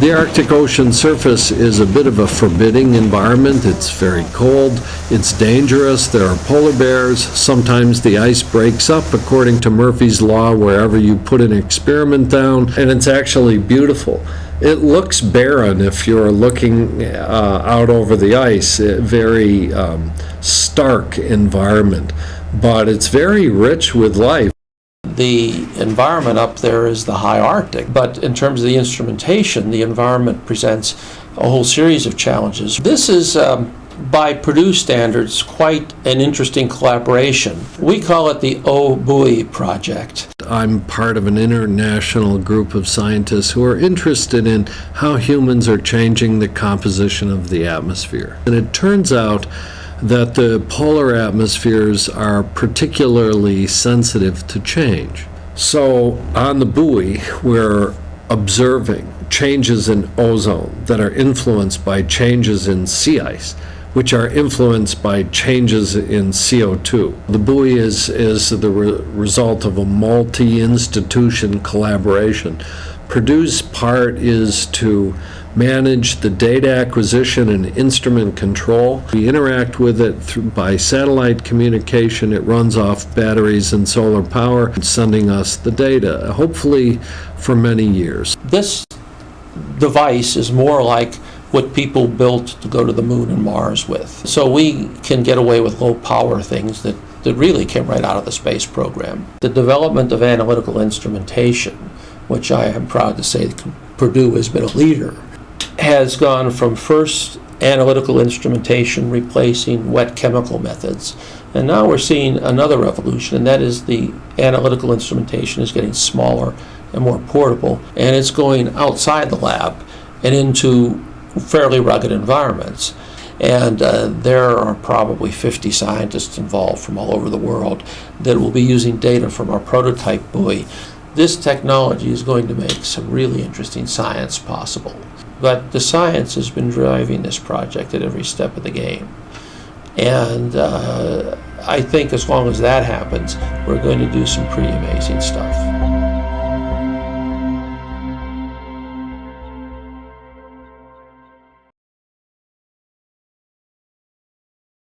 The Arctic Ocean surface is a bit of a forbidding environment. It's very cold, it's dangerous, there are polar bears, sometimes the ice breaks up according to Murphy's Law wherever you put an experiment down, and it's actually beautiful. It looks barren if you're looking out over the ice, a very stark environment, but it's very rich with life. The environment up there is the high Arctic, but in terms of the instrumentation, the environment presents a whole series of challenges. This is, by Purdue standards, quite an interesting collaboration. We call it the OBuoy project. I'm part of an international group of scientists who are interested in how humans are changing the composition of the atmosphere. And it turns out that the polar atmospheres are particularly sensitive to change. So on the buoy, we're observing changes in ozone that are influenced by changes in sea ice, which are influenced by changes in CO2. The buoy is the result of a multi-institution collaboration. Purdue's part is to manage the data acquisition and instrument control. We interact with it by satellite communication. It runs off batteries and solar power, sending us the data, hopefully for many years. This device is more like what people built to go to the moon and Mars with. So we can get away with low power things that really came right out of the space program. The development of analytical instrumentation, which I am proud to say Purdue has been a leader, has gone from first analytical instrumentation replacing wet chemical methods, and now we're seeing another revolution, and that is the analytical instrumentation is getting smaller and more portable, and it's going outside the lab and into fairly rugged environments. And there are probably 50 scientists involved from all over the world that will be using data from our prototype buoy. This technology is going to make some really interesting science possible. But the science has been driving this project at every step of the game. And I think as long as that happens, we're going to do some pretty amazing stuff.